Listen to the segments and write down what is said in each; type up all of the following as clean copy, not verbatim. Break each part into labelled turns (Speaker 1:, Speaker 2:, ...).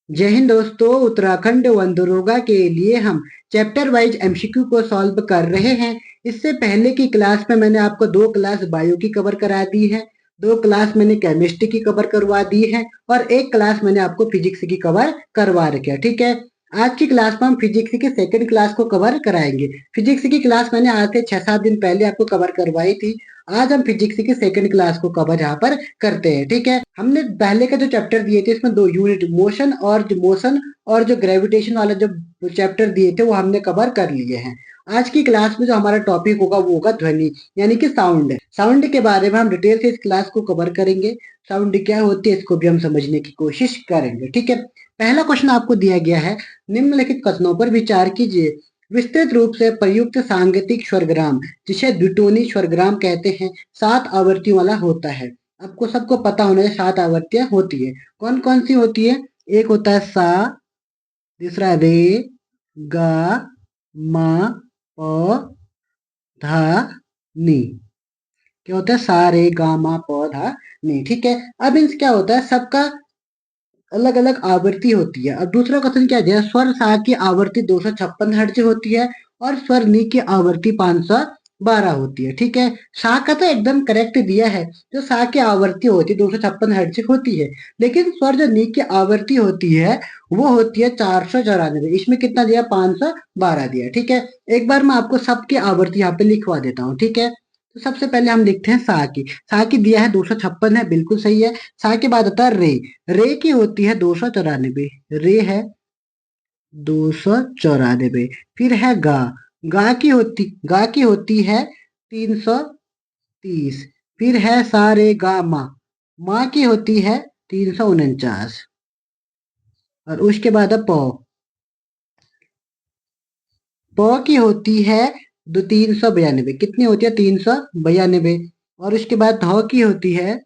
Speaker 1: जय हिंद दोस्तों। उत्तराखंड वन दरोगा के लिए हम चैप्टर वाइज एमसीक्यू को सॉल्व कर रहे हैं। इससे पहले की क्लास में मैंने आपको दो क्लास बायो की कवर करा दी है, दो क्लास मैंने केमिस्ट्री की कवर करवा दी है और एक क्लास मैंने आपको फिजिक्स की कवर करवा रखी है। ठीक है, आज की क्लास में हम फिजिक्स की सेकंड क्लास को कवर कराएंगे। फिजिक्स की क्लास मैंने आज से 6-7 दिन पहले आपको कवर करवाई थी। आज हम फिजिक्स की सेकंड क्लास को कवर यहाँ पर करते हैं। ठीक है, हमने पहले का जो चैप्टर दिए थे इसमें दो यूनिट मोशन और जो ग्रेविटेशन वाला जो चैप्टर दिए थे वो हमने कवर कर लिए हैं। आज की क्लास में जो हमारा टॉपिक होगा वो होगा ध्वनि, यानी कि साउंड। साउंड के बारे में हम डिटेल से इस क्लास को कवर करेंगे। साउंड क्या होती है इसको भी हम समझने की कोशिश करेंगे। ठीक है, पहला क्वेश्चन आपको दिया गया है, निम्नलिखित कथनों पर विचार कीजिए। विस्तृत रूप से प्रयुक्त सांगीतिक स्वरग्राम, जिसे द्विटोनी स्वरग्राम कहते हैं, 7 आवृत्तियों वाला होता है। आपको सबको पता होना चाहिए 7 आवृत्तियां होती है। कौन कौन सी होती है? एक होता है सा, दूसरा रे, गा, मा, प, धा, नी। क्या होता है? सा रे गा मा प धा नी। ठीक है, अब इनसे क्या होता है, सबका अलग अलग आवृत्ति होती है। अब दूसरा क्वेश्चन क्या दिया? स्वर सा की आवृत्ति 256 हर्ट्ज होती है और स्वर नी की आवृत्ति 512 होती है। ठीक है, सा का तो एकदम करेक्ट दिया है। जो सा की आवृत्ति होती है 256 हर्ट्ज होती है, लेकिन स्वर जो नी की आवृत्ति होती है वो होती है 494। इसमें कितना दिया? 512 दिया। ठीक है, एक बार मैं आपको सबकी आवृत्ति यहाँ पे लिखवा देता हूँ। ठीक है, तो सबसे पहले हम लिखते हैं सा की। सा की दिया है 256 है, बिल्कुल सही है। सा के बाद आता है रे। रे की होती है 294। रे है 294। फिर है गा। गा की होती है 330। फिर है सा रे गा मा। मा की होती है 349। और उसके बाद है प। प की होती है 392। कितनी होती है? 392। और उसके बाद ध की होती है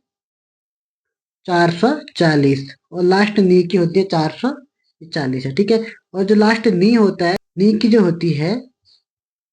Speaker 1: 440 और लास्ट नी की होती है 440 है। ठीक है, और जो लास्ट नी होता है, नी की जो होती है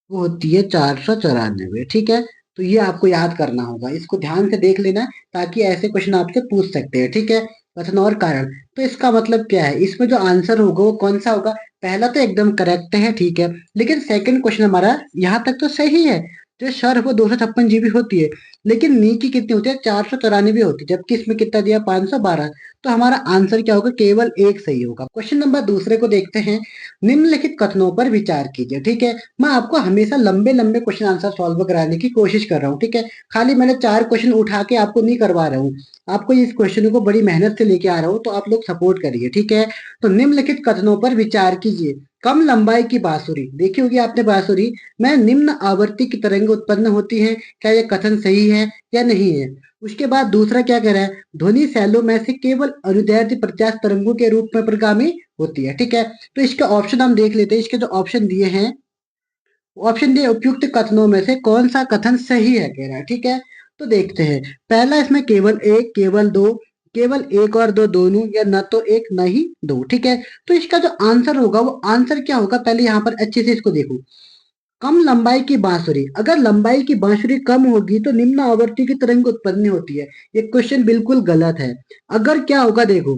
Speaker 1: वो होती है 494। ठीक है, तो ये आपको याद करना होगा, इसको ध्यान से देख लेना ताकि ऐसे क्वेश्चन आपसे पूछ सकते हैं। ठीक है, कथन और कारण। तो इसका मतलब क्या है, इसमें जो आंसर होगा वो कौन सा होगा? पहला तो एकदम करेक्ट है, ठीक है, लेकिन सेकंड क्वेश्चन हमारा यहाँ तक तो सही है। जो शर वो 256 GB होती है, लेकिन नी की कितनी होती है? 494 होती है, जबकि इसमें कितना दिया? 512। तो हमारा आंसर क्या होगा? केवल एक सही होगा। क्वेश्चन नंबर दूसरे को देखते हैं। निम्नलिखित कथनों पर विचार कीजिए। ठीक है, मैं आपको हमेशा लंबे लंबे क्वेश्चन आंसर सॉल्व कराने की कोशिश कर रहा हूँ। ठीक है, खाली मैंने 4 क्वेश्चन उठा के आपको नहीं करवा रहा हूँ, आपको इस क्वेश्चन को बड़ी मेहनत से लेके आ रहा हूँ, तो आप लोग सपोर्ट करिए। ठीक है, तो निम्नलिखित कथनों पर विचार कीजिए। कम लंबाई की बांसुरी, देखी होगी आपने बांसुरी में निम्न आवृत्ति की तरंग उत्पन्न होती है। क्या यह कथन सही है या नहीं है? उसके बाद दूसरा क्या कह रहा है? ध्वनि शैलों में से केवल अनुदैर्ध्य प्रत्यास्थ तरंगों के रूप में प्रगामी होती है। ठीक है, तो इसके ऑप्शन हम देख लेते हैं। इसके जो ऑप्शन दिए हैं, ऑप्शन डी उपयुक्त कथनों में से कौन सा कथन सही है कह रहा है। ठीक है, तो देखते हैं। पहला, इसमें केवल एक, केवल दो, केवल एक और दो दोनों, या न तो एक न ही दो। ठीक है, तो इसका जो आंसर होगा वो आंसर क्या होगा? पहले यहाँ पर अच्छे से इसको देखो। कम लंबाई की बांसुरी, अगर लंबाई की बांसुरी कम होगी तो निम्न आवृत्ति की तरंग उत्पन्न होती है। ये क्वेश्चन बिल्कुल गलत है। अगर क्या होगा देखो,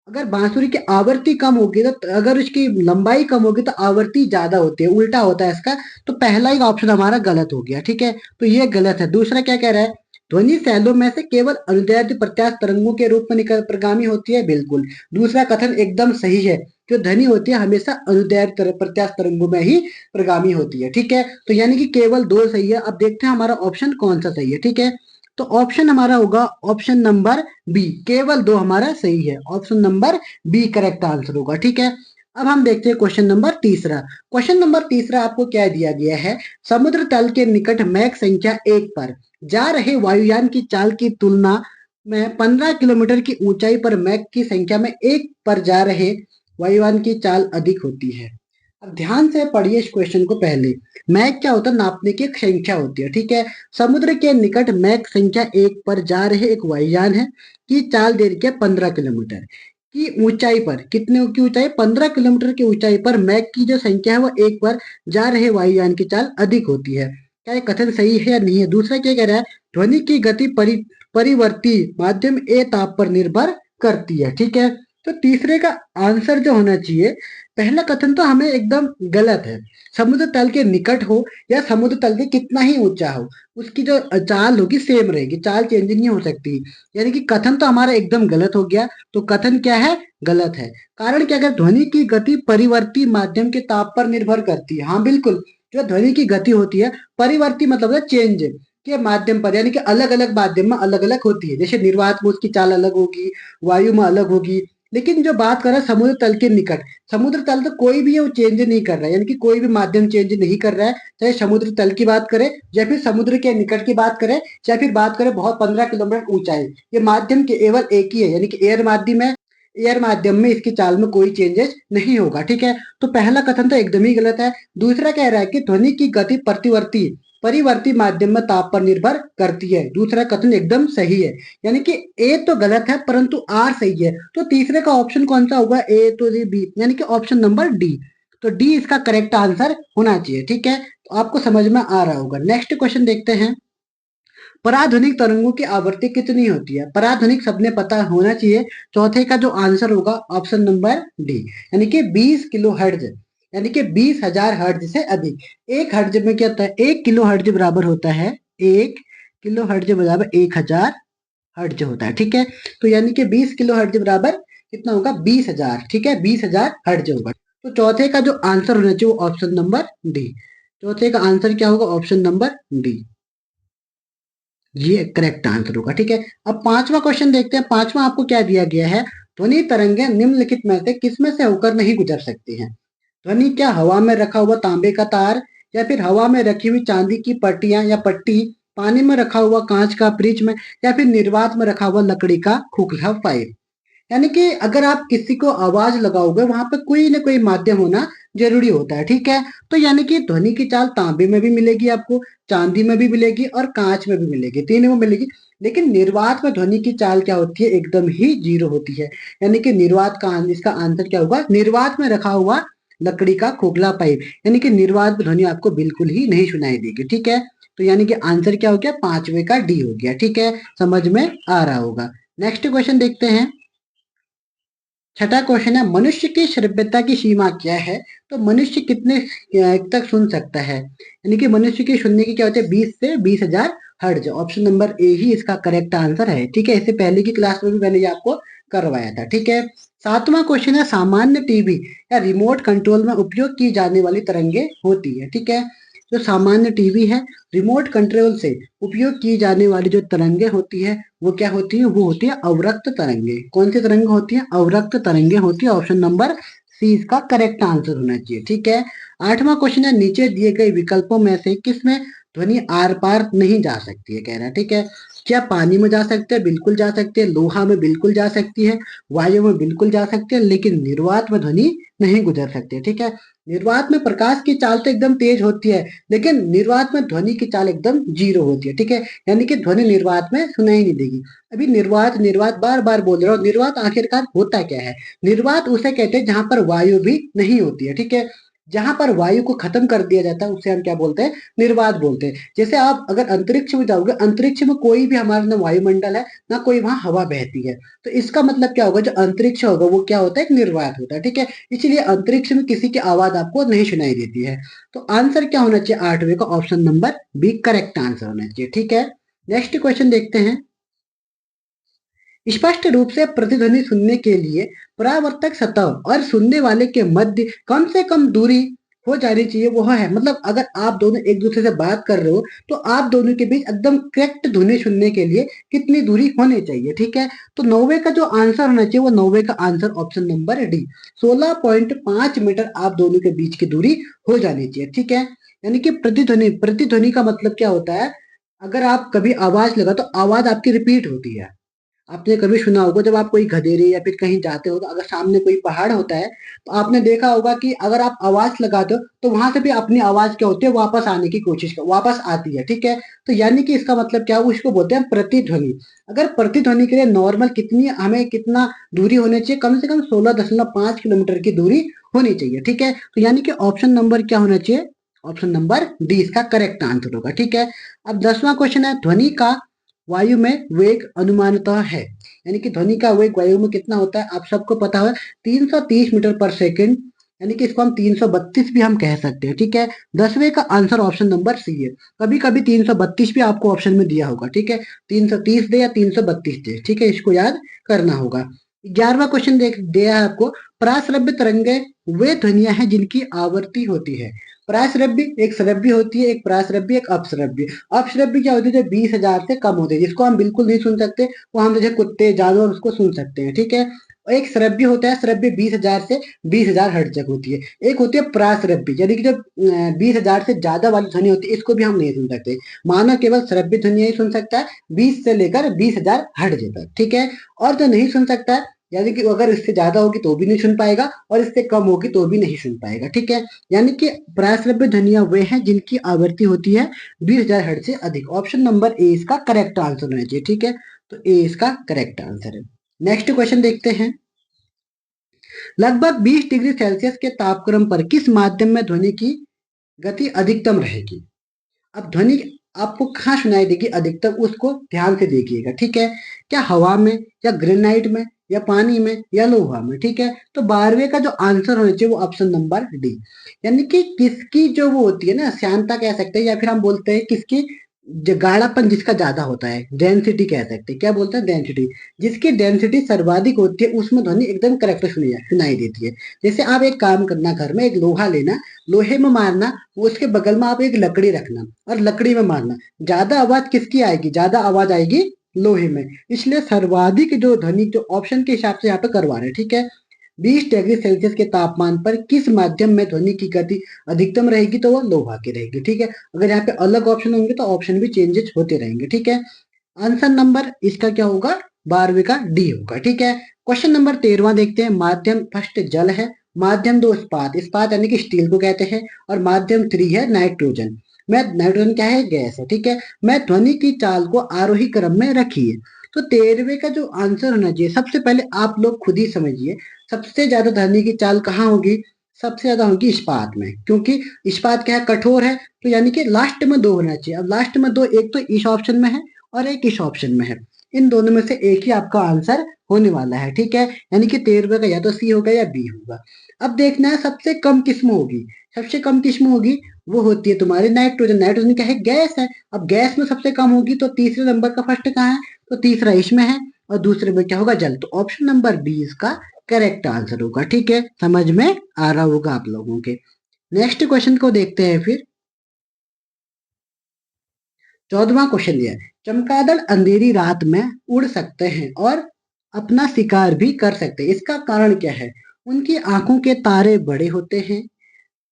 Speaker 1: अगर बांसुरी की आवृत्ति कम होगी तो अगर उसकी लंबाई कम होगी तो आवृत्ति ज्यादा होती है, उल्टा होता है इसका। तो पहला ही ऑप्शन हमारा गलत हो गया। ठीक है, तो ये गलत है। दूसरा क्या कह रहा है? ध्वनि शैलों में से केवल अनुदैर्ध्य प्रत्यास्थ तरंगों के रूप में निकल प्रगामी होती है। बिल्कुल, दूसरा कथन एकदम सही है। जो ध्वनि होती है हमेशा अनुदैर्ध्य प्रत्यास्थ तरंगों में ही प्रगामी होती है। ठीक है, तो यानी कि केवल दो सही है। अब देखते हैं हमारा ऑप्शन कौन सा सही है। ठीक है, तो ऑप्शन हमारा होगा ऑप्शन नंबर बी, केवल दो हमारा सही है। Option number B correct answer होगा। ठीक है, अब हम देखते हैं क्वेश्चन नंबर तीसरा। क्वेश्चन नंबर तीसरा आपको क्या दिया गया है? समुद्र तल के निकट मैक संख्या 1 पर जा रहे वायुयान की चाल की तुलना में 15 किलोमीटर की ऊंचाई पर मैक की संख्या में 1 पर जा रहे वायुयान की चाल अधिक होती है। अब ध्यान से पढ़िए इस क्वेश्चन को। पहले मैक क्या होता है? नापने की एक संख्या होती है। ठीक है, समुद्र के निकट मैक संख्या 1 पर जा रहे एक वायुयान है की चाल दे रखी है 15 किलोमीटर की ऊंचाई पर। कितने की ऊंचाई? 15 किलोमीटर की ऊंचाई पर मैक की जो संख्या है वो 1 पर जा रहे वायुयान की चाल अधिक होती है। क्या ये कथन सही है या नहीं है? दूसरा क्या कह रहा है? ध्वनि की गति परिवर्ती माध्यम ए ताप पर निर्भर करती है। ठीक है, तो तीसरे का आंसर जो होना चाहिए, पहला कथन तो हमें एकदम गलत है। समुद्र तल के निकट हो या समुद्र तल के कितना ही ऊंचा हो, उसकी जो चाल होगी सेम रहेगी, चाल चेंज नहीं हो सकती। यानी कि कथन तो हमारा एकदम गलत हो गया। तो कथन क्या है? गलत है। कारण क्या? अगर ध्वनि की गति परिवर्ती माध्यम के ताप पर निर्भर करती है। हाँ बिल्कुल, जो ध्वनि की गति होती है परिवर्ती मतलब है चेंज के माध्यम पर, यानी कि अलग अलग माध्यम में अलग अलग होती है। जैसे निर्वात में उसकी चाल अलग होगी, वायु में अलग होगी। लेकिन जो बात कर रहा है समुद्र तल के निकट, समुद्र तल तो कोई भी वो चेंज नहीं कर रहा है, यानी कि कोई भी माध्यम चेंज नहीं कर रहा है। चाहे समुद्र तल की बात करें या फिर समुद्र के निकट की बात करें या फिर बात करें बहुत 15 किलोमीटर ऊंचाई, ये माध्यम केवल एक ही है, यानी कि एयर माध्यम है। एयर माध्यम में इसकी चाल में कोई चेंजेस नहीं होगा। ठीक है, तो पहला कथन तो एकदम ही गलत है। दूसरा कह रहा है कि ध्वनि की गति प्रतिवर्ती परिवर्ती माध्यम में ताप पर निर्भर करती है। दूसरा कथन एकदम सही है। यानी कि ए तो गलत है परंतु आर सही है। तो तीसरे का ऑप्शन कौन सा होगा? ए तो बी, यानी कि ऑप्शन नंबर डी। तो डी इसका करेक्ट आंसर होना चाहिए। ठीक है, तो आपको समझ में आ रहा होगा। नेक्स्ट क्वेश्चन देखते हैं। पराध्वनिक तरंगों की आवृत्ति कितनी होती है? पराध्वनिक सबने पता होना चाहिए। चौथे का जो आंसर होगा ऑप्शन नंबर डी, यानी कि 20 किलो हर्ट्ज, यानी कि 20,000 हर्ट्ज से अधिक। एक हर्ट्ज में क्या होता है? 1 किलो हर्ट्ज बराबर होता है, 1 किलो हर्ट्ज बराबर 1000 हर्ट्ज होता है। ठीक है, तो यानी कि 20 किलो हर्ट्ज बराबर कितना होगा? 20,000। ठीक है, 20,000 हर्ट्ज होगा। तो चौथे का जो आंसर होना चाहिए वो ऑप्शन नंबर डी। चौथे का आंसर क्या होगा? ऑप्शन नंबर डी, ये करेक्ट आंसर होगा। ठीक है, अब पांचवा क्वेश्चन देखते हैं। पांचवा आपको क्या दिया गया है? ध्वनि तरंगे निम्नलिखित में से किसमें से होकर नहीं गुजर सकती हैं? ध्वनि क्या हवा में रखा हुआ तांबे का तार, या फिर हवा में रखी हुई चांदी की पट्टियां या पट्टी, पानी में रखा हुआ कांच का प्रिज्म, या फिर निर्वात में रखा हुआ लकड़ी का खोखला पाइप? यानी कि अगर आप किसी को आवाज लगाओगे वहां पे कोई ना कोई माध्यम होना जरूरी होता है। ठीक है, तो यानी कि ध्वनि की चाल तांबे में भी मिलेगी आपको, चांदी में भी मिलेगी और कांच में भी मिलेगी, तीनों में मिलेगी। लेकिन निर्वात में ध्वनि की चाल क्या होती है? एकदम ही जीरो होती है। यानी कि निर्वात का इसका आंसर क्या होगा? निर्वात में रखा हुआ लकड़ी का खोखला पाइप, यानी कि निर्वात में ध्वनि आपको बिल्कुल ही नहीं सुनाई देगी। ठीक है, तो यानी कि आंसर क्या हो गया? पांचवे का डी हो गया। ठीक है, समझ में आ रहा होगा। नेक्स्ट क्वेश्चन देखते हैं। छठा क्वेश्चन है, मनुष्य की श्रव्यता की सीमा क्या है? तो मनुष्य कितने तक सुन सकता है? यानी कि मनुष्य की सुनने की क्या होती है? 20 से 20,000 हर्ट्ज। ऑप्शन नंबर ए ही इसका करेक्ट आंसर है। ठीक है, इससे पहले की क्लास में भी मैंने ये आपको करवाया था। ठीक है, सातवां क्वेश्चन है, सामान्य टीवी या रिमोट कंट्रोल में उपयोग की जाने वाली तरंगे होती है। ठीक है, जो सामान्य टीवी है, रिमोट कंट्रोल से उपयोग की जाने वाली जो तरंगे होती है वो क्या होती है? वो होती है अवरक्त तरंगे। कौन सी तरंगे होती है? अवरक्त तरंगे होती है। ऑप्शन नंबर सी इसका करेक्ट आंसर होना चाहिए। ठीक है, आठवां क्वेश्चन है, नीचे दिए गए विकल्पों में से किसमें ध्वनि आर पार नहीं जा सकती है? कह रहा है। ठीक है, क्या पानी में जा सकते हैं? बिल्कुल जा सकते हैं। लोहा में बिल्कुल जा सकती है। वायु में बिल्कुल जा सकते हैं, लेकिन निर्वात में ध्वनि नहीं गुजर सकती है। ठीक है, निर्वात में प्रकाश की चाल तो एकदम तेज होती है, लेकिन निर्वात में ध्वनि की चाल एकदम जीरो होती है। ठीक है, यानी कि ध्वनि निर्वात में सुनाई नहीं देगी। अभी निर्वात निर्वात बार बार बोल रहा हूँ। निर्वात आखिरकार होता क्या है? निर्वात उसे कहते हैं जहां पर वायु भी नहीं होती है। ठीक है, जहां पर वायु को खत्म कर दिया जाता है उसे हम क्या बोलते हैं? निर्वात बोलते हैं। जैसे आप अगर अंतरिक्ष में जाओगे, अंतरिक्ष में कोई भी हमारा ना वायुमंडल है ना कोई वहां हवा बहती है, तो इसका मतलब क्या होगा? जो अंतरिक्ष होगा वो क्या होता है? एक निर्वात होता है। ठीक है, इसीलिए अंतरिक्ष में किसी की आवाज आपको नहीं सुनाई देती है। तो आंसर क्या होना चाहिए? आठवें का option number B correct answer होना चाहिए। ठीक है, नेक्स्ट क्वेश्चन देखते हैं। स्पष्ट रूप से प्रतिध्वनि सुनने के लिए परावर्तक सतह और सुनने वाले के मध्य कम से कम दूरी हो जानी चाहिए। वो है मतलब अगर आप दोनों एक दूसरे से बात कर रहे हो तो आप दोनों के बीच एकदम करेक्ट ध्वनि सुनने के लिए कितनी दूरी होनी चाहिए? ठीक है, तो 90 का जो आंसर होना चाहिए वो 90 का answer option number D, 16.5 metre आप दोनों के बीच की दूरी हो जानी चाहिए। ठीक है, यानी कि प्रतिध्वनि, प्रतिध्वनि का मतलब क्या होता है? अगर आप कभी आवाज लगा तो आवाज आपकी रिपीट होती है। आपने कभी सुना होगा जब आप कोई गधेरे या फिर कहीं जाते हो तो अगर सामने कोई पहाड़ होता है तो आपने देखा होगा कि अगर आप आवाज लगाते हो तो वहां से भी अपनी आवाज क्या होती है? वापस आने की कोशिश वापस आती है। ठीक है, तो यानी कि इसका मतलब क्या हुआ? इसको बोलते हैं प्रतिध्वनि। अगर प्रतिध्वनि के लिए नॉर्मल कितनी हमें कितना दूरी होनी चाहिए? कम से कम 16.5 किलोमीटर की दूरी होनी चाहिए। ठीक है, तो यानी कि ऑप्शन नंबर क्या होना चाहिए? ऑप्शन नंबर डी इसका करेक्ट आंसर होगा। ठीक है, अब 10वां क्वेश्चन है, ध्वनि का वायु में वेग अनुमानतः है। यानी कि ध्वनि का वेग वायु में कितना होता है आप सबको पता है, 330 मीटर पर सेकंड, यानी कि इसको हम 332 भी हम कह सकते हैं। ठीक है, 10वें का आंसर ऑप्शन नंबर सी है। कभी कभी 332 भी आपको ऑप्शन में दिया होगा। ठीक है, 330 दे या 332 दे, ठीक है, इसको याद करना होगा। 11वां क्वेश्चन देख दिया है आपको, पराश्रव्य तरंगे वे ध्वनियां हैं जिनकी आवृत्ति होती है। पराश्रव्य एक श्रव्य होती है, एक पराश्रव्य, एक अपश्रव्य। अपश्रव्य क्या होती है, जो 20,000 से कम होती है, जिसको हम बिल्कुल नहीं सुन सकते, वो हम जैसे कुत्ते जानवर उसको सुन सकते हैं। ठीक है, और एक श्रव्य होता है, श्रव्य 20,000 से 20,000 हर्ट्ज तक होती है। एक होती है पराश्रव्य, यानी कि जब 20,000 से ज्यादा वाली ध्वनि होती है, इसको भी हम नहीं सुन सकते। मानव केवल श्रव्य ध्वनि ही सुन सकता है 20 से लेकर 20,000 हर्ट्ज तक। ठीक है, और जो नहीं सुन सकता है, यानी कि अगर इससे ज्यादा होगी तो भी नहीं सुन पाएगा, और इससे कम होगी तो भी नहीं सुन पाएगा। ठीक है, यानी कि पराश्रव्य ध्वनियां वे हैं जिनकी आवृत्ति होती है 20,000 हर्ट्ज से अधिक। ऑप्शन नंबर ए इसका करेक्ट आंसर होना चाहिए। ठीक है, तो ए इसका करेक्ट आंसर है। नेक्स्ट क्वेश्चन देखते हैं, लगभग 20 डिग्री सेल्सियस के तापक्रम पर किस माध्यम में ध्वनि की गति अधिकतम रहेगी। अब ध्वनि आपको कहाँ सुनाई देगी अधिकतम, उसको ध्यान से देखिएगा। ठीक है, क्या हवा में, या ग्रेनाइट में, या पानी में, या लोहा में। ठीक है, तो 12वें का जो आंसर होना चाहिए वो ऑप्शन नंबर डी, यानी कि किसकी जो वो होती है ना श्यानता कह सकते हैं, या फिर हम बोलते हैं किसकी जो गाढ़ापन जिसका ज्यादा होता है, डेंसिटी कह सकते हैं। क्या बोलते हैं, डेंसिटी। जिसकी डेंसिटी सर्वाधिक होती है उसमें ध्वनि एकदम करेक्ट सुनाई देती है। जैसे आप एक काम करना, घर में एक लोहा लेना, लोहे में मारना, उसके बगल में आप एक लकड़ी रखना और लकड़ी में मारना, ज्यादा आवाज किसकी आएगी, ज्यादा आवाज आएगी लोहे में। इसलिए सर्वाधिक जो ध्वनि जो ऑप्शन के हिसाब से यहाँ पे करवा रहे हैं। ठीक है, 20 डिग्री सेल्सियस के तापमान पर किस माध्यम में ध्वनि की गति अधिकतम रहेगी, तो वह लोहा की रहेगी। ठीक है, अगर यहाँ पे अलग ऑप्शन होंगे तो ऑप्शन भी चेंजेस होते रहेंगे। ठीक है, आंसर नंबर इसका क्या होगा, 12वें का डी होगा। ठीक है, क्वेश्चन नंबर 13वां देखते हैं, माध्यम फर्स्ट जल है, माध्यम 2 इस्पात, इस्पात यानी कि स्टील को कहते हैं, और माध्यम 3 है नाइट्रोजन। मैं नाइट्रोजन क्या है, गैस है। ठीक है, मैं ध्वनि की चाल को आरोही क्रम में रखिए। तो 13वें का जो आंसर होना चाहिए, सबसे पहले आप लोग खुद ही समझिए, सबसे ज्यादा ध्वनि की चाल कहाँ होगी, सबसे ज्यादा होगी इस्पात में, क्योंकि इस्पात क्या है, कठोर है। तो यानी कि लास्ट में 2 होना चाहिए। अब लास्ट में 2, एक तो इस ऑप्शन में है और एक इस ऑप्शन में है, इन दोनों में से एक ही आपका आंसर होने वाला है। ठीक है, यानी कि 13वें का या तो सी होगा या बी होगा। अब देखना है सबसे कम किस्म होगी, सबसे कम किस्म होगी वो होती है तुम्हारी नाइट्रोजन। नाइट्रोजन क्या है, गैस है। अब गैस में सबसे कम होगी तो तीसरे नंबर का फर्स्ट कहाँ है, तो तीसरा इसमें है, और दूसरे में क्या होगा, जल। तो ऑप्शन नंबर बी इसका करेक्ट आंसर होगा। ठीक है, समझ में आ रहा होगा आप लोगों के। नेक्स्ट क्वेश्चन को देखते हैं फिर, 14वां क्वेश्चन ये है, चमगादड़ अंधेरी रात में उड़ सकते हैं और अपना शिकार भी कर सकते हैं, इसका कारण क्या है। उनकी आंखों के तारे बड़े होते हैं,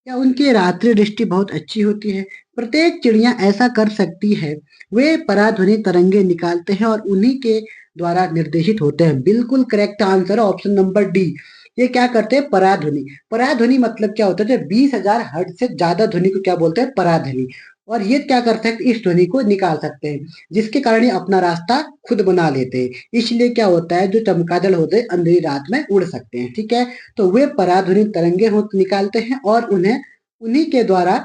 Speaker 1: या उनकी रात्रि दृष्टि बहुत अच्छी होती है। प्रत्येक चिड़िया ऐसा कर सकती है, वे पराध्वनि तरंगे निकालते हैं और उन्हीं के द्वारा निर्देशित होते हैं। बिल्कुल करेक्ट आंसर है ऑप्शन नंबर डी। ये क्या करते हैं, पराध्वनि। पराध्वनि मतलब क्या होता है, जब 20,000 हर्ट्ज से ज्यादा ध्वनि को क्या बोलते हैं, पराध्वनि। और ये क्या करते हैं, इस ध्वनि को निकाल सकते हैं, जिसके कारण ये अपना रास्ता खुद बना लेते हैं। इसलिए क्या होता है, जो चमगादड़ होते हैं अंधेरी रात में उड़ सकते हैं। ठीक है, तो वे पराध्वनि तरंगे निकालते हैं और उन्हें उन्हीं के द्वारा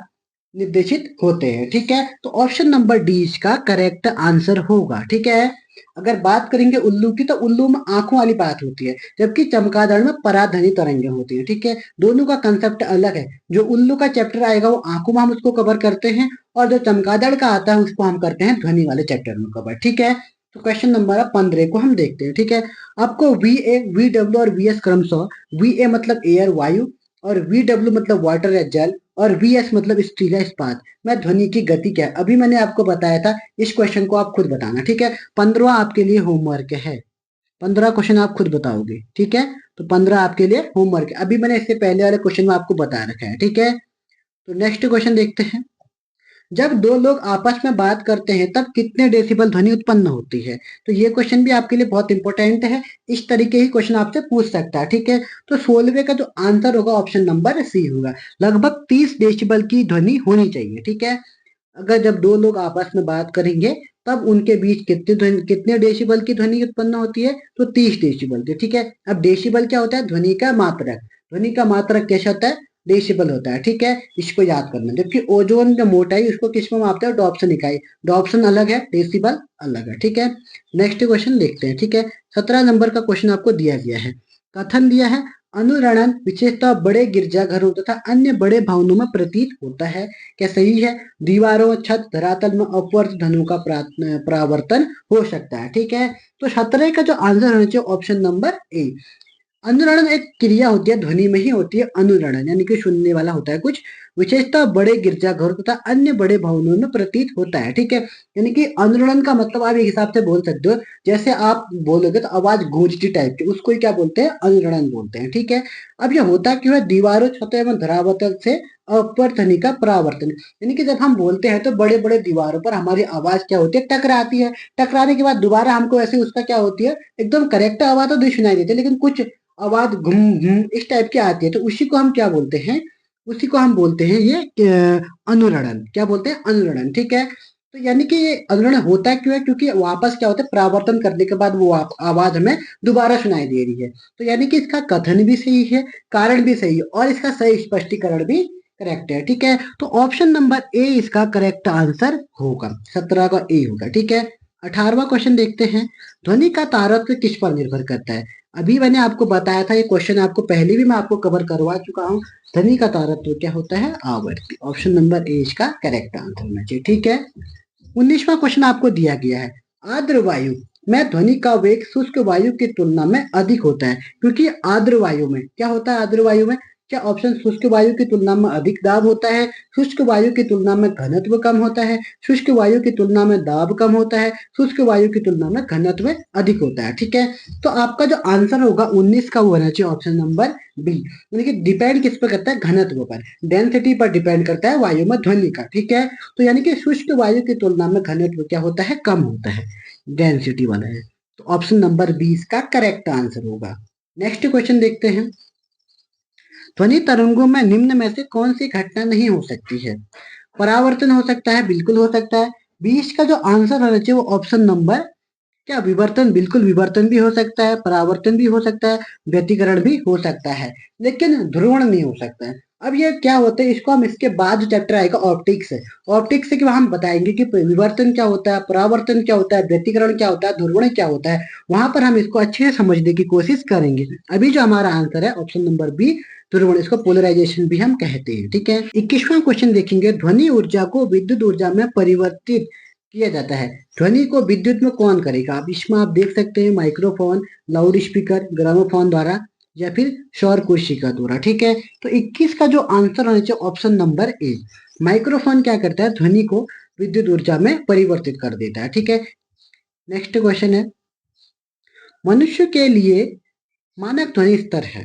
Speaker 1: निर्देशित होते हैं। ठीक है, तो ऑप्शन नंबर डी इसका करेक्ट आंसर होगा। ठीक है, अगर बात करेंगे उल्लू की, तो उल्लू में आंखों वाली बात होती है, जबकि चमगादड़ में पराध्वनि तरंगे होती है। ठीक है, दोनों का कंसेप्ट अलग है। जो उल्लू का चैप्टर आएगा वो आंखों में हम उसको कवर करते हैं, और जो चमगादड़ का आता है उसको हम करते हैं ध्वनि वाले चैप्टर में कवर। ठीक है, तो क्वेश्चन नंबर 15 को हम देखते हैं। ठीक है, आपको वी ए, वी डब्ल्यू और वी एस क्रमशः, वी ए मतलब एयर वायु, और वी डब्ल्यू मतलब वाटर या जल, और वी एस मतलब स्टील या इस्पात में ध्वनि की गति क्या है। अभी मैंने आपको बताया था, इस क्वेश्चन को आप खुद बताना। ठीक है, 15वां आपके लिए होमवर्क है, 15 क्वेश्चन आप खुद बताओगे। ठीक है, तो 15 आपके लिए होमवर्क है। अभी मैंने इससे पहले वाले क्वेश्चन में आपको बता रखा है। ठीक है, तो नेक्स्ट क्वेश्चन देखते हैं, जब दो लोग आपस में बात करते हैं तब कितने डेसिबल ध्वनि उत्पन्न होती है। तो ये क्वेश्चन भी आपके लिए बहुत इंपॉर्टेंट है, इस तरीके ही क्वेश्चन आपसे पूछ सकता है। ठीक है, तो 16वें का जो आंसर होगा ऑप्शन नंबर सी होगा, लगभग 30 डेसिबल की ध्वनि होनी चाहिए। ठीक है, अगर जब दो लोग आपस में बात करेंगे तब उनके बीच कितने डेसिबल की ध्वनि उत्पन्न होती है, तो 30 डेसिबल की। ठीक है, अब डेसिबल क्या होता है, ध्वनि का मात्रक। ध्वनि का मात्रक कैसा होता है, डेसिबल होता है, ठीक है, इसको याद करना। जबकि ओजोन का मोटाई उसको किस में मापते हैं, डॉप्सन इकाई। डॉप्सन अलग है, डेसिबल अलग है, ठीक है। नेक्स्ट क्वेश्चन देखते हैं, ठीक है। 17 नंबर का क्वेश्चन आपको दिया गया है। कथन दिया है, अनुरणन विशेषतः बड़े गिरजाघरों तथा अन्य बड़े भवनों में प्रतीत होता है। क्या सही है? दीवारों, छत, धरातल में अपवर्त धनुओं का परावर्तन हो सकता है, ठीक है। तो 17 का जो आंसर होना चाहिए ऑप्शन नंबर ए। अनुरणन एक क्रिया होती है, ध्वनि में ही होती है अनुरणन, यानी कि सुनने वाला होता है कुछ। विशेषतः बड़े गिरजाघर तथा अन्य बड़े भवनों में प्रतीत होता है, ठीक है। यानी कि अनुरणन का मतलब आप एक हिसाब से बोल सकते हो, जैसे आप बोलोगे तो आवाज गूंजती टाइप की, उसको ही क्या बोलते हैं, अनुरणन बोलते हैं, ठीक है। अब यह होता क्यों है? दीवारों, छतों एवं धरावतल से अपवर्तनी का परावर्तन, यानी कि जब हम बोलते हैं तो बड़े बड़े दीवारों पर हमारी आवाज क्या होती है, टकराती है। टकराने के बाद दोबारा हमको ऐसे उसका क्या होती है, एकदम करेक्ट आवाज तो नहीं सुनाई देती, लेकिन कुछ आवाज घुम घुम इस टाइप की आती है, तो उसी को हम क्या बोलते हैं, उसी को हम बोलते हैं ये अनुरणन। क्या बोलते हैं? अनुरणन, ठीक है। तो यानी कि ये अनुरणन होता क्यों है? क्योंकि वापस क्या होता है, परावर्तन करने के बाद वो आवाज हमें दोबारा सुनाई दे रही है। तो यानी कि इसका कथन भी सही है, कारण भी सही है, और इसका सही स्पष्टीकरण भी करेक्ट है, ठीक है। तो ऑप्शन नंबर ए इसका करेक्ट आंसर होगा, 17 का ए होगा, ठीक है। 18वां क्वेश्चन देखते हैं। ध्वनि का तारतम्य किस पर निर्भर करता है? अभी मैंने आपको बताया था, ये क्वेश्चन आपको पहले भी मैं आपको कवर करवा चुका हूँ। ध्वनि का तारतम्य क्या होता है? आवृत्ति। ऑप्शन नंबर ए इसका करेक्ट आंसर होना चाहिए, ठीक है। 19वां क्वेश्चन आपको दिया गया है। आर्द्र वायु में ध्वनि का वेग शुष्क वायु की तुलना में अधिक होता है, क्योंकि आर्द्र वायु में क्या होता है, आर्द्र वायु में क्या ऑप्शन शुष्क वायु की तुलना में अधिक दाब होता है, शुष्क वायु की तुलना में घनत्व कम होता है, शुष्क वायु की तुलना में दाब कम होता है, शुष्क वायु की तुलना में घनत्व अधिक होता है, ठीक है। तो आपका जो आंसर होगा 19 का वो होना चाहिए ऑप्शन नंबर बी। यानी कि डिपेंड किस पर करता है? घनत्व पर, डेंसिटी पर डिपेंड करता है वायु में ध्वनि का, ठीक है। तो यानी कि शुष्क वायु की तुलना में घनत्व क्या होता है? कम होता है, डेंसिटी वाला है। तो ऑप्शन नंबर 20 का करेक्ट आंसर होगा। नेक्स्ट क्वेश्चन देखते हैं। ध्वनि तरंगों में निम्न में से कौन सी घटना नहीं हो सकती है? परावर्तन हो सकता है, बिल्कुल हो सकता है। 20 का जो आंसर होना चाहिए वो ऑप्शन नंबर क्या, विवर्तन, बिल्कुल विवर्तन भी हो सकता है, परावर्तन भी हो सकता है, व्यतिकरण भी हो सकता है, लेकिन ध्रुवण नहीं हो सकता है। अब ये क्या होता है, इसको हम इसके बाद जो चैप्टर आएगा ऑप्टिक्स है, ऑप्टिक्स से हम बताएंगे कि विवर्तन क्या होता है, परावर्तन क्या होता है, व्यतिकरण क्या होता है, ध्रुवण क्या होता है। वहां पर हम इसको अच्छे से समझने की कोशिश करेंगे। अभी जो हमारा आंसर है ऑप्शन नंबर बी, ध्रुवण, इसको पोलराइजेशन भी हम कहते हैं, ठीक है। 21वां क्वेश्चन देखेंगे। ध्वनि ऊर्जा को विद्युत ऊर्जा में परिवर्तित किया जाता है। ध्वनि को विद्युत में कौन करेगा? आप इसमें आप देख सकते हैं माइक्रोफोन, लाउड स्पीकर, ग्रामोफोन द्वारा, या फिर सौर कोशिका द्वारा, ठीक है। तो 21 का जो आंसर होना चाहिए ऑप्शन नंबर ए, माइक्रोफोन क्या करता है, ध्वनि को विद्युत ऊर्जा में परिवर्तित कर देता है, ठीक है। नेक्स्ट क्वेश्चन है, मनुष्य के लिए मानक ध्वनि स्तर है,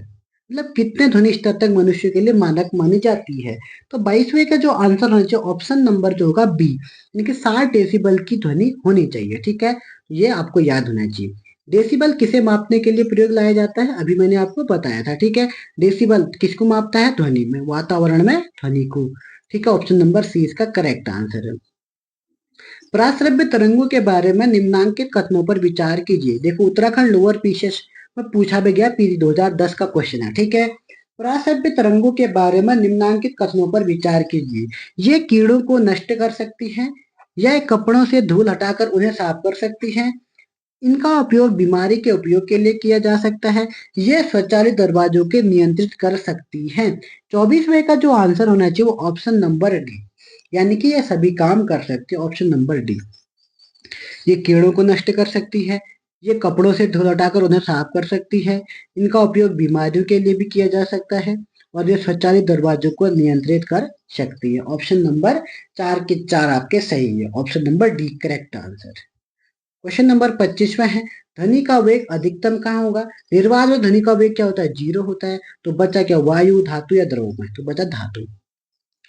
Speaker 1: मतलब कितने ध्वनि स्तर तक मनुष्य के लिए मानक मानी जाती है? तो 22वें का जो आंसर होना चाहिए ऑप्शन नंबर जो होगा बी, यानी कि 60 डेसिबल की ध्वनि होनी चाहिए, ठीक है। ये आपको याद होना चाहिए। डेसिबल किसे मापने के लिए प्रयोग लाया जाता है? अभी मैंने आपको बताया था, ठीक है। डेसिबल किसको मापता है? ध्वनि में, वातावरण में ध्वनि को, ठीक है। ऑप्शन नंबर सी इसका करेक्ट आंसर है। पराश्रव्य तरंगों के बारे में निम्नांकित कथनों पर विचार कीजिए। देखो उत्तराखंड लोअर पीसेस में पूछा भी गया, पीरी 2010 का क्वेश्चन है, ठीक है। पराश्रव्य तरंगों के बारे में निम्नांकित कथनों पर विचार कीजिए। ये कीड़ों को नष्ट कर सकती हैं, यह कपड़ों से धूल हटाकर उन्हें साफ कर सकती हैं, इनका उपयोग बीमारी के उपयोग के लिए किया जा सकता है, ये स्वचालित दरवाजों के नियंत्रित कर सकती हैं। 24वें का जो आंसर होना चाहिए वो ऑप्शन नंबर डी, यानी कि ये सभी काम कर सकती है, ऑप्शन नंबर डी। ये कीड़ों को नष्ट कर सकती है, ये कपड़ों से धूल हटाकर उन्हें साफ कर सकती है, इनका उपयोग बीमारियों के लिए भी किया जा सकता है, और ये स्वचालित दरवाजों को नियंत्रित कर सकती है। ऑप्शन नंबर 4 के 4 आपके सही है, option number D correct answer. Question number 25वां है, ध्वनि का वेग अधिकतम कहाँ होगा? निर्वात में ध्वनि का वेग क्या होता है? 0 होता है। तो बचा क्या, वायु, धातु या द्रव में? तो बचा धातु।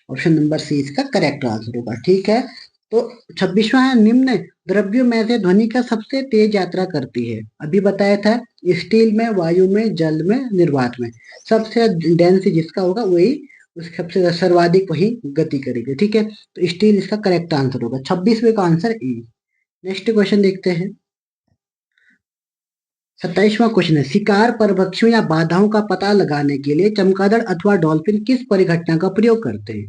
Speaker 1: ऑप्शन नंबर सी इसका करेक्ट आंसर होगा, ठीक है। तो 26वां है, निम्न द्रव्यों में से ध्वनि का सबसे तेज यात्रा करती है? अभी बताया था, स्टील में, वायु में, जल में, निर्वात में। सबसे डेंस जिसका होगा वही उसके सबसे सर्वाधिक वही गति करेगी, ठीक है। तो स्टील इसका करेक्ट आंसर होगा, 26वें का आंसर ए। नेक्स्ट क्वेश्चन देखते हैं। 27वां क्वेश्चन है, शिकार परभक्षियों या बाधाओं का पता लगाने के लिए चमगादड़ अथवा डॉल्फिन किस परिघटना का प्रयोग करते हैं?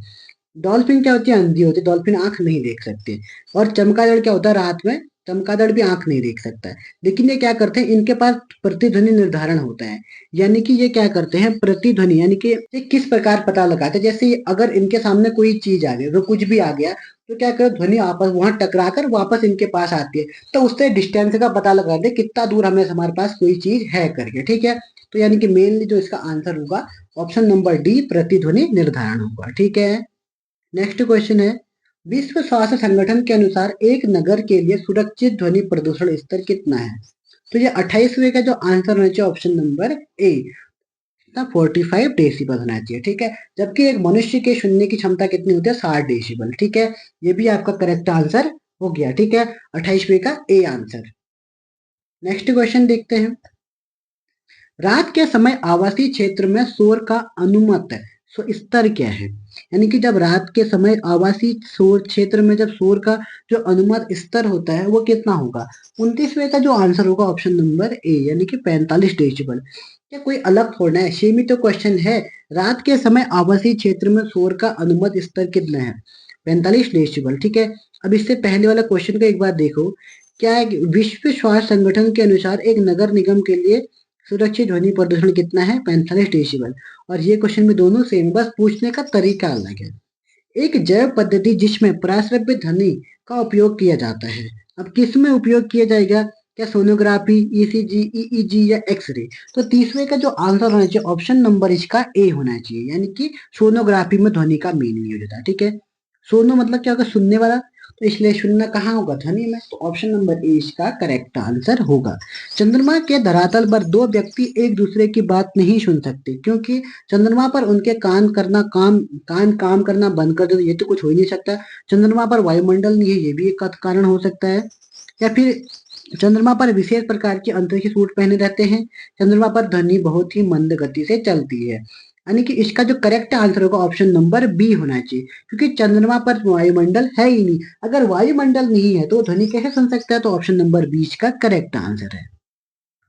Speaker 1: डॉल्फिन क्या होती है? अंधी होती है, डॉल्फिन आंख नहीं देख सकते। और चमगादड़ क्या होता है? रात में चमगादड़ भी आंख नहीं देख सकता है। लेकिन ये क्या करते हैं, इनके पास प्रतिध्वनि निर्धारण होता है। यानी कि ये क्या करते हैं, प्रतिध्वनि यानी कि ये किस प्रकार पता लगाते हैं। जैसे अगर इनके सामने कोई चीज आ गई, तो कुछ भी आ गया, तो क्या करे, ध्वनि आपस वहां टकरा कर वापस इनके पास आती है। तो उससे डिस्टेंस का पता लगा दे कितना दूर हमें हमारे पास कोई चीज है करके। ठीक है, तो यानी कि मेनली जो इसका आंसर होगा ऑप्शन नंबर डी, प्रतिध्वनि निर्धारण होगा। ठीक है, नेक्स्ट क्वेश्चन है, विश्व स्वास्थ्य संगठन के अनुसार एक नगर के लिए सुरक्षित ध्वनि प्रदूषण स्तर कितना है? तो ये 28वें का जो आंसर होना चाहिए ऑप्शन नंबर ए, 45 डेसिबल होना चाहिए। ठीक है, जबकि एक मनुष्य के सुनने की क्षमता कितनी होती है? 60 डेसिबल। ठीक है, ये भी आपका करेक्ट आंसर हो गया। ठीक है, 28वें का ए आंसर। नेक्स्ट क्वेश्चन देखते हैं, रात के समय आवासीय क्षेत्र में शोर का अनुमत स्तर क्या है? यानी कि जब रात के समय आवासीय शोर क्षेत्र में जब शोर का जो अनुमत स्तर होता है वो कितना होगा? 29वें का जो आंसर होगा ऑप्शन नंबर ए, यानी कि 45 डेसिबल। क्या कोई अलग थोड़ा है, सेम ही तो क्वेश्चन है। रात के समय आवासीय क्षेत्र में शोर का अनुमत स्तर कितना है? 45 डेसिबल। ठीक है, अब इससे पहले वाला क्वेश्चन को एक बार देखो, क्या है कि विश्व स्वास्थ्य संगठन के अनुसार एक नगर निगम के लिए सुरक्षित ध्वनि प्रदूषण कितना है? 45 डेसिबल। और ये क्वेश्चन में दोनों सेम, बस पूछने का तरीका अलग है। एक जैव पद्धति जिसमें प्राश्रव्य ध्वनि का उपयोग किया जाता है, अब किस में उपयोग किया जाएगा? क्या सोनोग्राफी, ईसीजी, ईईजी या एक्सरे? तो 30वें का जो आंसर होना चाहिए ऑप्शन नंबर इसका ए होना चाहिए, यानी कि सोनोग्राफी में ध्वनि का मीनिंग हो जाता है। ठीक है, सोनो मतलब क्या होगा? सुनने वाला, तो इसलिए सुनना कहाँ होगा? ध्वनि में। तो ऑप्शन नंबर ए इसका करेक्ट आंसर होगा। चंद्रमा के धरातल पर दो व्यक्ति एक दूसरे की बात नहीं सुन सकते, क्योंकि चंद्रमा पर उनके कान काम करना बंद कर दे, तो ये तो कुछ हो ही नहीं सकता। चंद्रमा पर वायुमंडल नहीं है, ये भी एक कारण हो सकता है। या फिर चंद्रमा पर विशेष प्रकार के अंतरिक्ष सूट पहने रहते हैं। चंद्रमा पर ध्वनि बहुत ही मंद गति से चलती है। यानी कि इसका जो करेक्ट आंसर होगा ऑप्शन नंबर बी होना चाहिए, क्योंकि चंद्रमा पर वायुमंडल है ही नहीं। अगर वायुमंडल नहीं है तो ध्वनि कैसे सुन सकता है? तो ऑप्शन नंबर बी इसका करेक्ट आंसर है।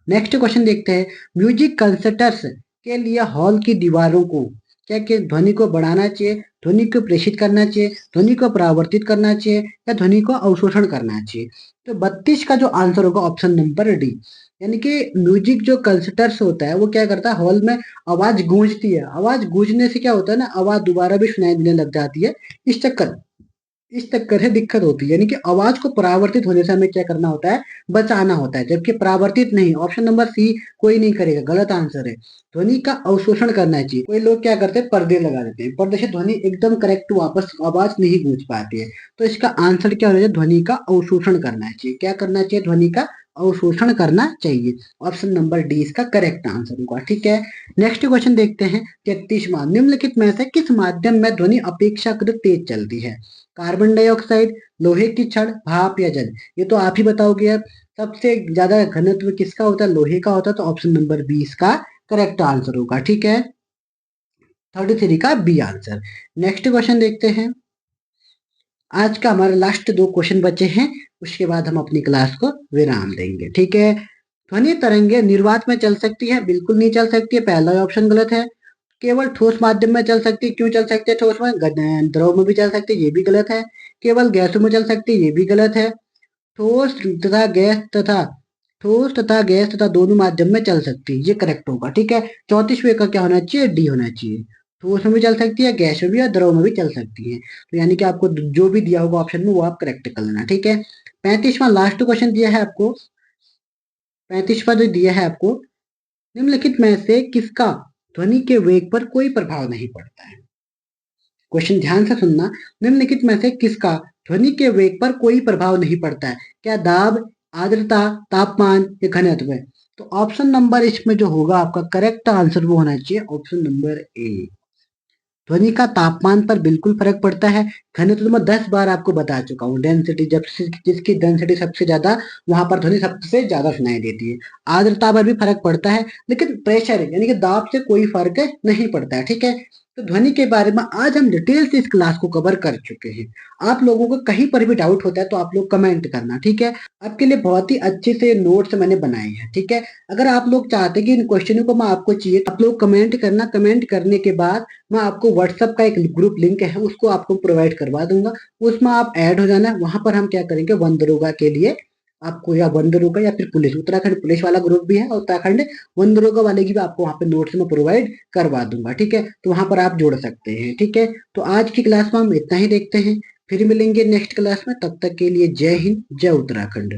Speaker 1: नेक्स्ट क्वेश्चन देखते हैं, म्यूजिक कंसर्टर्स के लिए हॉल की दीवारों को क्या क्या ध्वनि को बढ़ाना चाहिए, ध्वनि को प्रेषित करना चाहिए, ध्वनि को परावर्तित करना चाहिए, या ध्वनि को अवशोषण करना चाहिए? तो 32 का जो आंसर होगा ऑप्शन नंबर डी, यानी कि म्यूजिक जो कंसर्टर्स होता है वो क्या करता है, हॉल में आवाज गूंजती है, आवाज गूंजने से क्या होता है ना, आवाज दोबारा भी सुनाई देने लग जाती है। इस चक्कर से दिक्कत होती है। यानी कि आवाज को परावर्तित होने से हमें क्या करना होता है? बचाना होता है। जबकि परावर्तित नहीं, ऑप्शन नंबर सी कोई नहीं करेगा, गलत आंसर है। ध्वनि का अवशोषण करना चाहिए। कोई लोग क्या करते हैं, पर्दे लगा देते हैं, पर्दे से ध्वनि एकदम करेक्ट वापस आवाज नहीं गूंज पाती है। तो इसका आंसर क्या होना चाहिए? ध्वनि का अवशोषण करना चाहिए। क्या करना चाहिए? ध्वनि का अवशोषण करना चाहिए। ऑप्शन नंबर डी इसका करेक्ट आंसर होगा। ठीक है, नेक्स्ट क्वेश्चन देखते हैं, 33वां, निम्नलिखित में से किस माध्यम में ध्वनि अपेक्षाकृत तेज चलती है? कार्बन डाइऑक्साइड, लोहे की छड़, भाप या जल? ये तो आप ही बताओगे। अब सबसे ज्यादा घनत्व किसका होता है? लोहे का होता है। तो ऑप्शन नंबर बी इसका करेक्ट आंसर होगा। ठीक है, 33 का बी आंसर। नेक्स्ट क्वेश्चन देखते हैं, आज का हमारा लास्ट दो क्वेश्चन बचे हैं, उसके बाद हम अपनी क्लास को विराम देंगे। ठीक है, ध्वनि तरंगे निर्वात में चल सकती है? बिल्कुल नहीं चल सकती है, पहला ऑप्शन गलत है। केवल ठोस माध्यम में चल सकती है? क्यों चल सकती है? ठोस में द्रव में भी चल सकती है, ये भी गलत है। केवल गैसों में चल सकती है, ये भी गलत है। ठोस तथा गैस तथा दोनों माध्यम में चल सकती है, ये करेक्ट होगा। ठीक है, 34वें का क्या होना चाहिए? डी होना चाहिए। ठोस में भी चल सकती है, गैस में भी और द्रव में भी चल सकती है। तो यानी कि आपको जो भी दिया होगा ऑप्शन में वो आप करेक्ट कर लेना। ठीक है, 35वां लास्ट क्वेश्चन दिया है आपको। 35वां जो दिया है आपको, निम्नलिखित में से किसका ध्वनि के वेग पर कोई प्रभाव नहीं पड़ता है? क्वेश्चन ध्यान से सुनना, निम्नलिखित में से किसका ध्वनि के वेग पर कोई प्रभाव नहीं पड़ता है? क्या दाब, आर्द्रता, तापमान या घनत्व? तो ऑप्शन नंबर इसमें जो होगा आपका करेक्ट आंसर वो होना चाहिए ऑप्शन नंबर ए। ध्वनि का तापमान पर बिल्कुल फर्क पड़ता है। घनत्व तो मैं 10 बार आपको बता चुका हूँ, डेंसिटी जब जिसकी डेंसिटी सबसे ज्यादा, वहां पर ध्वनि सबसे ज्यादा सुनाई देती है। आर्द्रता पर भी फर्क पड़ता है, लेकिन प्रेशर यानी कि दाब से कोई फर्क नहीं पड़ता है। ठीक है, तो ध्वनि के बारे में आज हम डिटेल से इस क्लास को कवर कर चुके हैं। आप लोगों को कहीं पर भी डाउट होता है तो आप लोग कमेंट करना, ठीक है? आपके लिए बहुत ही अच्छे से नोट्स मैंने बनाए हैं, ठीक है? अगर आप लोग चाहते हैं कि इन क्वेश्चनों को मैं आपको चाहिए, आप लोग कमेंट करना। कमेंट करने के बाद मैं आपको व्हाट्सएप का एक ग्रुप लिंक है, उसको आपको प्रोवाइड करवा दूंगा। उसमें आप ऐड हो जाना। वहां पर हम क्या करेंगे, वन दरोगा के लिए आपको, या वन दरोगा या फिर पुलिस, उत्तराखंड पुलिस वाला ग्रुप भी है और उत्तराखंड वन दरोगा वाले की भी आपको वहाँ पे नोट्स में प्रोवाइड करवा दूंगा, ठीक है? तो वहां पर आप जोड़ सकते हैं, ठीक है? तो आज की क्लास में हम इतना ही देखते हैं, फिर मिलेंगे नेक्स्ट क्लास में। तब तक के लिए जय हिंद, जय उत्तराखंड।